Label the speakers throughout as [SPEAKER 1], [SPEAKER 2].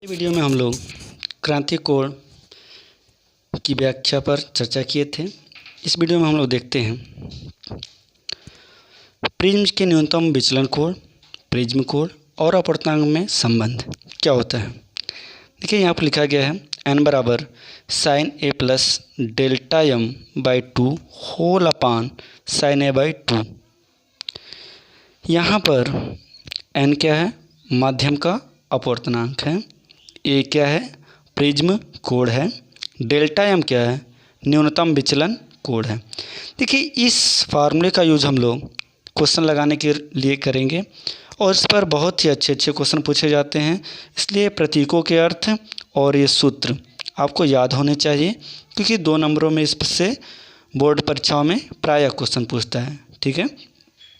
[SPEAKER 1] इस वीडियो में हम लोग क्रांति कोण की व्याख्या पर चर्चा किए थे। इस वीडियो में हम लोग देखते हैं प्रिज्म के न्यूनतम विचलन कोण, प्रिज्म कोण और अपवर्तनांक में संबंध क्या होता है। देखिए यहाँ पर लिखा गया है n बराबर sine A plus delta M by 2 whole upon sine A by 2। यहाँ पर n क्या है, माध्यम का अपवर्तनांक है, ए क्या है, प्रिज्म कोण है, डेल्टा एम क्या है, न्यूनतम विचलन कोण है। देखिए इस फार्मूले का यूज हम लोग क्वेश्चन लगाने के लिए करेंगे और इस पर बहुत ही अच्छे क्वेश्चन पूछे जाते हैं। इसलिए प्रतीकों के अर्थ और ये सूत्र आपको याद होने चाहिए, क्योंकि 2 नंबरों में इससे बोर्ड परीक्षाओं में प्रायः क्वेश्चन पूछता है। ठीक है,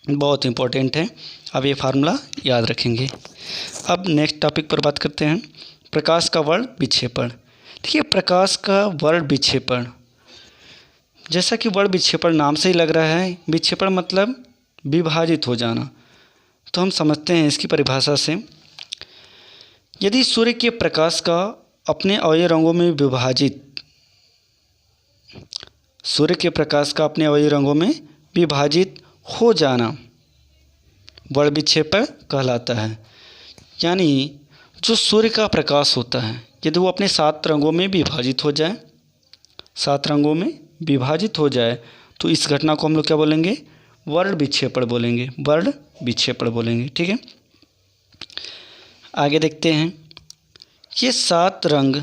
[SPEAKER 1] बहुत इंपॉर्टेंट है, अब ये फार्मूला याद रखेंगे। अब नेक्स्ट टॉपिक पर बात करते हैं, प्रकाश का वर्ण विक्षेपण। देखिए प्रकाश का वर्ण विक्षेपण, जैसा कि वर्ण विक्षेपण नाम से ही लग रहा है, विक्षेपण मतलब विभाजित हो जाना। तो हम समझते हैं इसकी परिभाषा से, यदि सूर्य के प्रकाश का अपने अवयव रंगों में विभाजित हो जाना वर्ण विक्षेपण कहलाता है। यानी जो सूर्य का प्रकाश होता है यदि वो अपने 7 रंगों में विभाजित हो जाए तो इस घटना को हम लोग क्या बोलेंगे, वर्ण विक्षेपण बोलेंगे। ठीक है, आगे देखते हैं, ये 7 रंग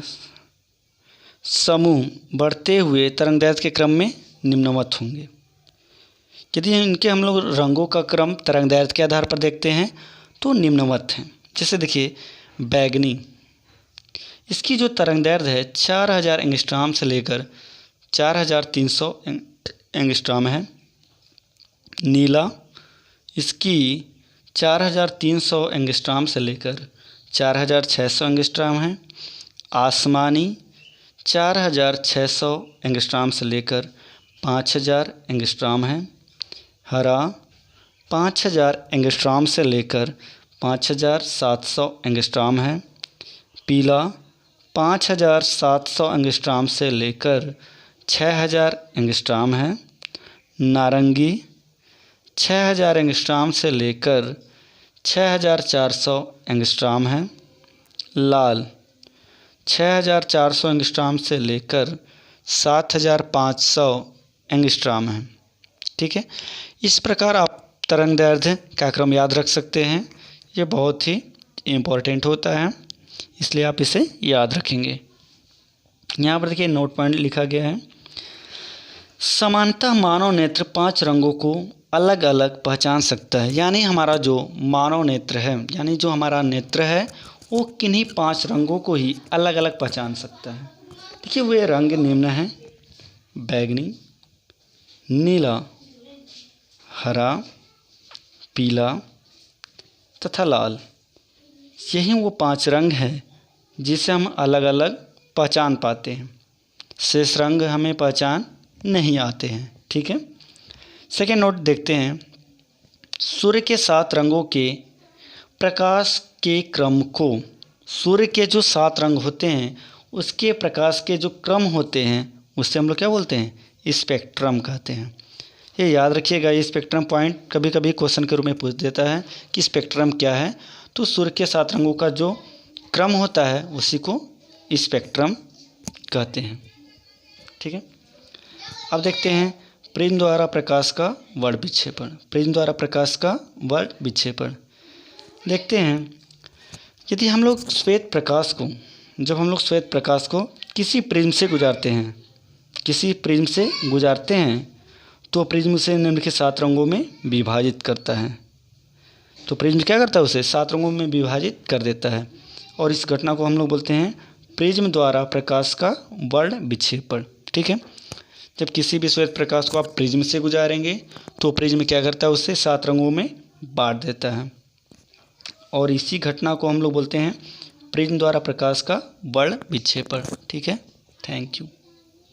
[SPEAKER 1] समूह बढ़ते हुए तरंगदैर्घ्य के क्रम में निम्नवत होंगे। यदि इनके हम लोग रंगों का क्रम तरंगदैर्घ्य के आधार पर देखते हैं तो निम्नवत हैं। जैसे देखिए बैगनी, इसकी जो तरंगदैर्घ्य है 4000 एंगस्ट्रॉम से लेकर 4300 एंगस्ट्रॉम है। नीला, इसकी 4300 एंगस्ट्रॉम से लेकर 4600 एंगस्ट्रॉम है। आसमानी 4600 एंगस्ट्रॉम से लेकर 5000 एंगस्ट्रॉम है। हरा 5000 एंगस्ट्रॉम से लेकर 5700 एंगस्ट्रॉम है। पीला 5700 एंगस्ट्रॉम से लेकर 6000 एंगस्ट्रॉम है। नारंगी 6000 एंगस्ट्रॉम से लेकर 6400 एंगस्ट्रॉम है। लाल 6400 एंगस्ट्रॉम से लेकर 7500 एंगस्ट्रॉम है। ठीक है, इस प्रकार आप तरंगदैर्घ्य का क्रम याद रख सकते हैं। ये बहुत ही इम्पोर्टेंट होता है, इसलिए आप इसे याद रखेंगे। यहाँ पर देखिए नोट पॉइंट लिखा गया है, सामान्यतः मानव नेत्र 5 रंगों को अलग अलग पहचान सकता है। यानी हमारा जो मानव नेत्र है, यानी जो हमारा नेत्र है वो किन्हीं 5 रंगों को ही अलग अलग पहचान सकता है। देखिए वे रंग निम्न हैं, बैगनी, नीला, हरा, पीला तथा लाल। यही वो 5 रंग हैं जिसे हम अलग अलग पहचान पाते हैं, शेष रंग हमें पहचान नहीं आते हैं। ठीक है, सेकेंड नोट देखते हैं, सूर्य के 7 रंगों के प्रकाश के क्रम को, सूर्य के जो 7 रंग होते हैं उसके प्रकाश के जो क्रम होते हैं उससे हम लोग क्या बोलते हैं, स्पेक्ट्रम कहते हैं। ये याद रखिएगा, ये स्पेक्ट्रम पॉइंट कभी कभी क्वेश्चन के रूप में पूछ देता है कि स्पेक्ट्रम क्या है। तो सूर्य के 7 रंगों का जो क्रम होता है उसी को स्पेक्ट्रम कहते हैं। ठीक है, अब देखते हैं प्रिज्म द्वारा प्रकाश का वर्ण विक्षेपण। देखते हैं, यदि हम लोग श्वेत प्रकाश को किसी प्रिज्म से गुजारते हैं तो प्रिज्म उसे निम्नलिखित 7 रंगों में विभाजित करता है। तो प्रिज्म क्या करता है, उसे 7 रंगों में विभाजित कर देता है और इस घटना को हम लोग बोलते हैं प्रिज्म द्वारा प्रकाश का वर्ण विक्षेपण। ठीक है, जब किसी भी श्वेत प्रकाश को आप प्रिज्म से गुजारेंगे तो प्रिज्म क्या करता है, उसे 7 रंगों में बांट देता है और इसी घटना को हम लोग बोलते हैं प्रिज्म द्वारा प्रकाश का वर्ण विक्षेपण। ठीक है, थैंक यू।